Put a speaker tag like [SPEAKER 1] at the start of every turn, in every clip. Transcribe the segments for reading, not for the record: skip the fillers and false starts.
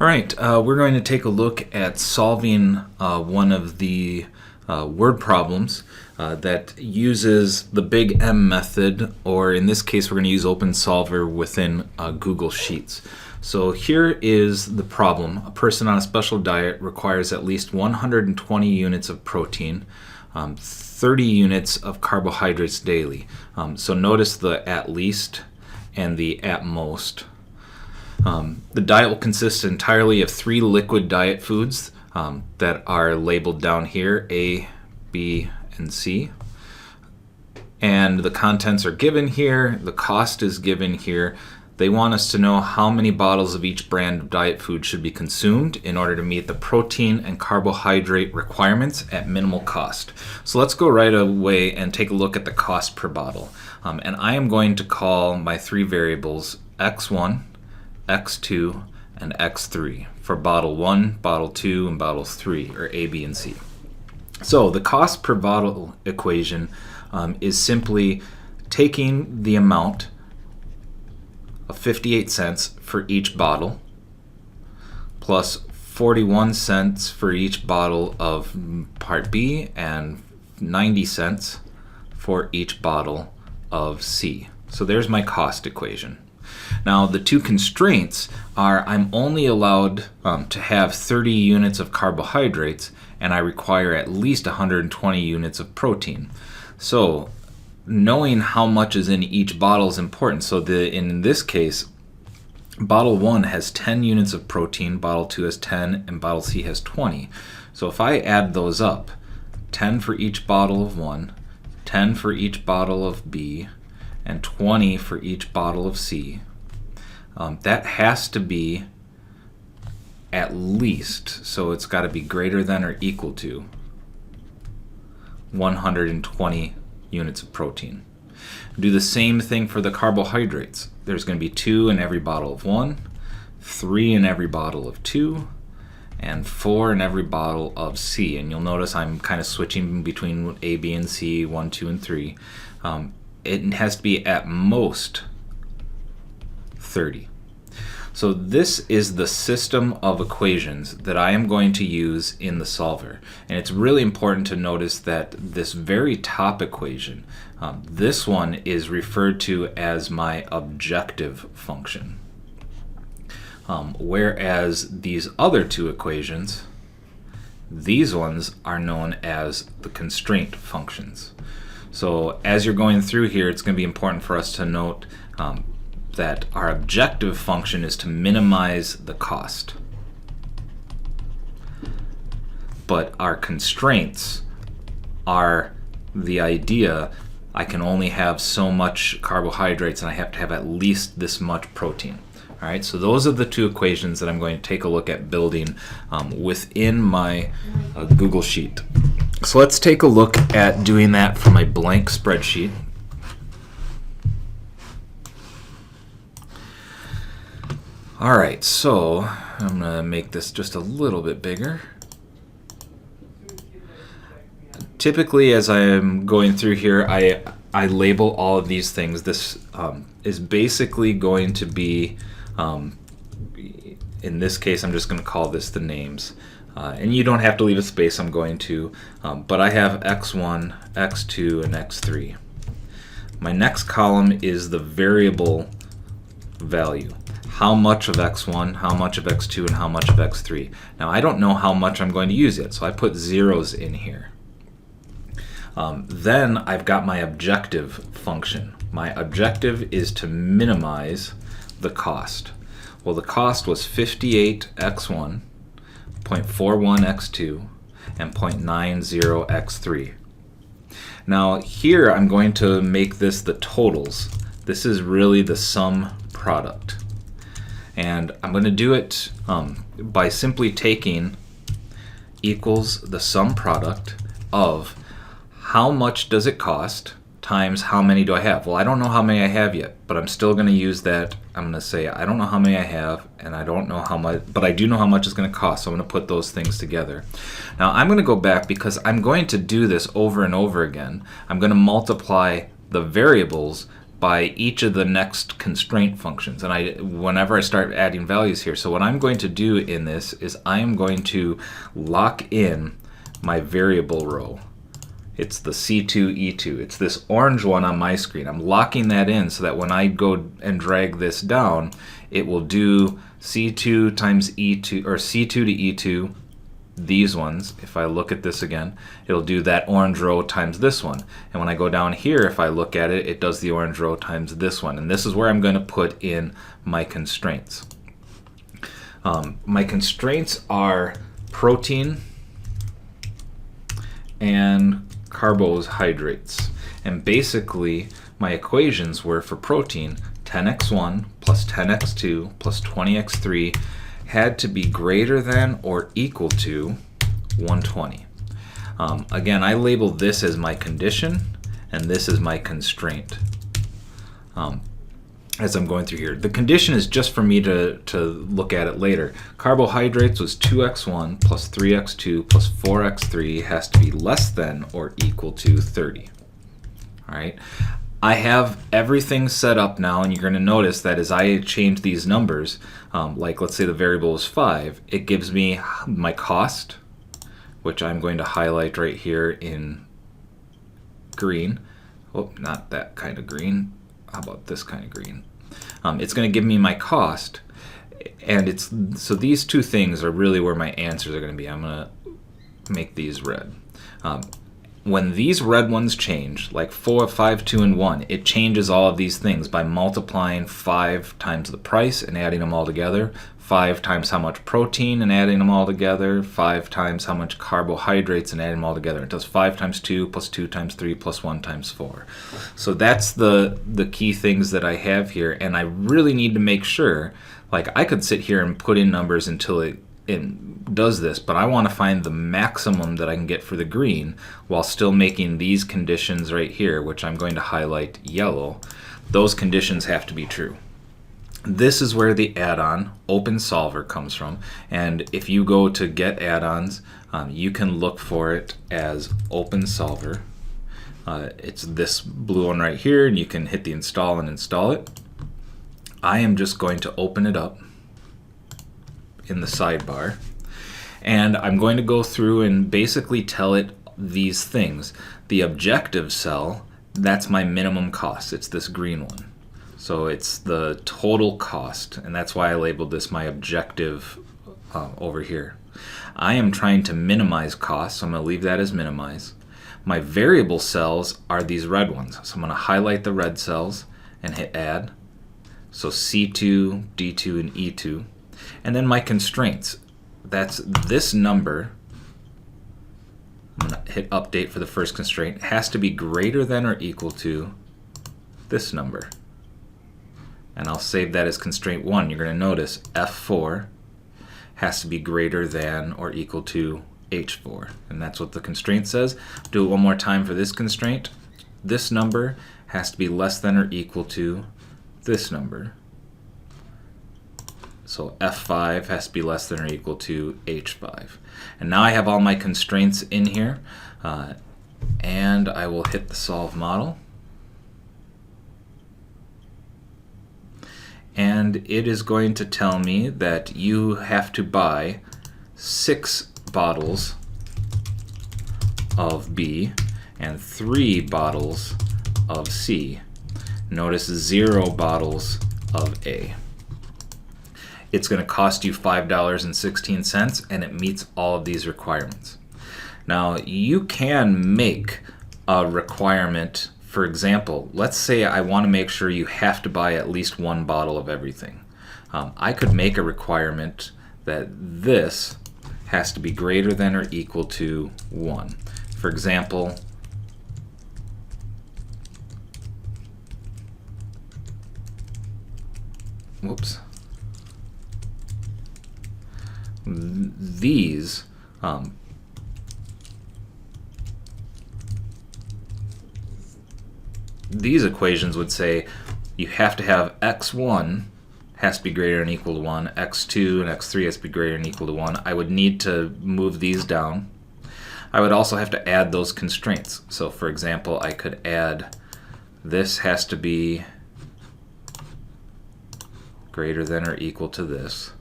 [SPEAKER 1] All right, we're going to take a look at solving one of the word problems that uses the big M method, or in this case we're going to use OpenSolver within Google Sheets. So here is the problem. A person on a special diet requires at least 120 units of protein, 30 units of carbohydrates daily. So notice the at least and the at most. The diet will consist entirely of 3 liquid diet foods that are labeled down here, A, B, and C. And the contents are given here, the cost is given here. They want us to know how many bottles of each brand of diet food should be consumed in order to meet the protein and carbohydrate requirements at minimal cost. So let's go right away and take a look at the cost per bottle. And I am going to call my 3 variables X1, X2, and X3 for bottle 1, bottle 2, and bottle 3, or A, B, and C. So the cost per bottle equation is simply taking the amount of 58 cents for each bottle plus 41 cents for each bottle of part B and 90 cents for each bottle of C. So there's my cost equation. Now the 2 constraints are I'm only allowed to have 30 units of carbohydrates and I require at least 120 units of protein. So knowing how much is in each bottle is important. So in this case, bottle 1 has 10 units of protein, bottle 2 has 10, and bottle C has 20. So if I add those up, 10 for each bottle of 1, 10 for each bottle of B, and 20 for each bottle of C, that has to be at least, so it's got to be greater than or equal to 120 units of protein. Do the same thing for the carbohydrates. There's going to be 2 in every bottle of 1, 3 in every bottle of 2, and 4 in every bottle of C. And you'll notice I'm kind of switching between A, B, and C, 1, 2, and 3. It has to be at most 30. So this is the system of equations that I am going to use in the solver. And it's really important to notice that this very top equation, this one is referred to as my objective function. Whereas these other 2 equations, these ones are known as the constraint functions. So as you're going through here, it's going to be important for us to note that our objective function is to minimize the cost. But our constraints are the idea I can only have so much carbohydrates and I have to have at least this much protein. All right, so those are the 2 equations that I'm going to take a look at building within my Google Sheet. So let's take a look at doing that from a blank spreadsheet. All right, so I'm going to make this just a little bit bigger. Typically, as I am going through here, I label all of these things. This is basically going to be, in this case, I'm just going to call this the names. And you don't have to leave a space, I'm going to. But I have X1, X2, and X3. My next column is the variable value. How much of X1, how much of X2, and how much of X3. Now I don't know how much I'm going to use yet, so I put zeros in here. Then I've got my objective function. My objective is to minimize the cost. Well, the cost was 58 X1, 0.41 X2, and 0.90 X3. Now here I'm going to make this the totals. This is really the sum product. And I'm going to do it by simply taking equals the sum product of how much does it cost times how many do I have. Well, I don't know how many I have yet, but I'm still going to use that. I'm going to say I don't know how many I have, and I don't know how much, but I do know how much it's going to cost, so I'm going to put those things together. Now I'm going to go back because I'm going to do this over and over again. I'm going to multiply the variables by each of the next constraint functions. And whenever I start adding values here, so what I'm going to do in this is I am going to lock in my variable row. It's the C2E2. It's this orange one on my screen. I'm locking that in so that when I go and drag this down, it will do C2 times E2, or C2 to E2, these ones. If I look at this again, it'll do that orange row times this one. And when I go down here, if I look at it, it does the orange row times this one. And this is where I'm going to put in my constraints. My constraints are protein and carbohydrates. And basically, my equations were for protein, 10x1 plus 10x2 plus 20x3 had to be greater than or equal to 120. Again, I label this as my condition, and this is my constraint. As I'm going through here, the condition is just for me to look at it later. Carbohydrates was 2x1 plus 3x2 plus 4x3 has to be less than or equal to 30. All right. I have everything set up now, and you're going to notice that as I change these numbers, like let's say the variable is 5, it gives me my cost, which I'm going to highlight right here in green. Oh, not that kind of green. How about this kind of green? It's going to give me my cost, and so these two things are really where my answers are going to be. I'm going to make these red. When these red ones change, like 4, 5, 2, and 1, it changes all of these things by multiplying 5 times the price and adding them all together, 5 times how much protein and adding them all together, 5 times how much carbohydrates and adding them all together. It does 5 times 2 plus 2 times 3 plus 1 times 4. So that's the key things that I have here, and I really need to make sure, like I could sit here and put in numbers until it does this, but I want to find the maximum that I can get for the green while still making these conditions right here, which I'm going to highlight yellow. Those conditions have to be true. This is where the add-on OpenSolver comes from, and if you go to get add-ons, you can look for it as OpenSolver. It's this blue one right here, and you can hit the install and install it. I am just going to open it up in the sidebar, and I'm going to go through and basically tell it these things. The objective cell, that's my minimum cost. It's this green one. So it's the total cost, and that's why I labeled this my objective over here. I am trying to minimize costs, so I'm going to leave that as minimize. My variable cells are these red ones. So I'm going to highlight the red cells and hit add. So C2, D2, and E2. And then my constraints, that's this number. I'm going to hit update for the first constraint. It has to be greater than or equal to this number. And I'll save that as constraint 1. You're going to notice F4 has to be greater than or equal to H4. And that's what the constraint says. Do it one more time for this constraint. This number has to be less than or equal to this number. So F5 has to be less than or equal to H5. And now I have all my constraints in here. And I will hit the solve model. And it is going to tell me that you have to buy 6 bottles of B and 3 bottles of C. Notice 0 bottles of A. It's going to cost you $5.16, and it meets all of these requirements. Now, you can make a requirement. For example, let's say I want to make sure you have to buy at least 1 bottle of everything. I could make a requirement that this has to be greater than or equal to 1. For example, whoops. These equations would say you have to have x1 has to be greater than or equal to 1, x2 and x3 has to be greater than or equal to 1. I would need to move these down. I would also have to add those constraints. So for example, I could add this has to be greater than or equal to this.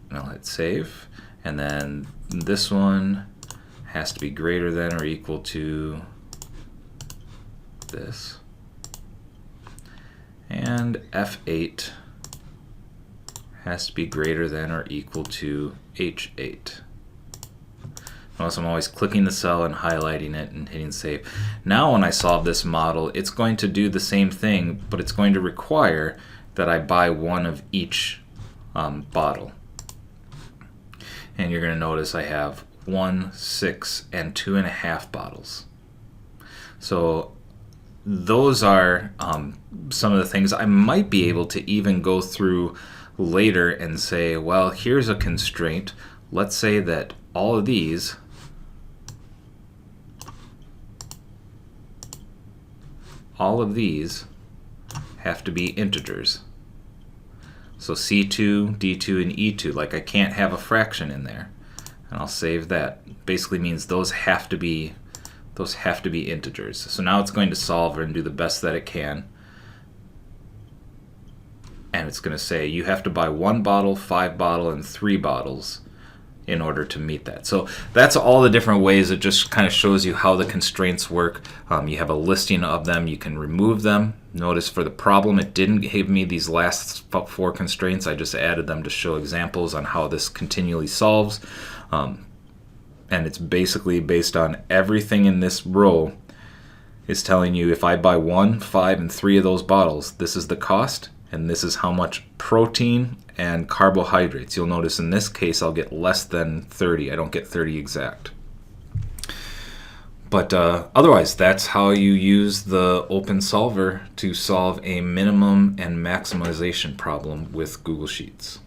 [SPEAKER 1] And I'll hit save. And then this one has to be greater than or equal to this. And F8 has to be greater than or equal to H8. Notice I'm always clicking the cell and highlighting it and hitting save. Now when I solve this model, it's going to do the same thing, but it's going to require that I buy one of each bottle. And you're going to notice I have 1, 6, and 2.5 bottles. So those are some of the things I might be able to even go through later and say, well, here's a constraint. Let's say that all of these have to be integers. So C2, D2, and E2, like I can't have a fraction in there. And I'll save that. Basically means those have to be integers. So now it's going to solve and do the best that it can. And it's going to say you have to buy 1 bottle, 5 bottles, and 3 bottles in order to meet that. So that's all the different ways. It just kind of shows you how the constraints work. You have a listing of them. You can remove them. Notice for the problem, it didn't give me these last 4 constraints. I just added them to show examples on how this continually solves. And it's basically based on everything in this row is telling you if I buy 1, 5, and 3 of those bottles, this is the cost, and this is how much protein and carbohydrates. You'll notice in this case I'll get less than 30. I don't get 30 exact. But otherwise, that's how you use the OpenSolver to solve a minimum and maximization problem with Google Sheets.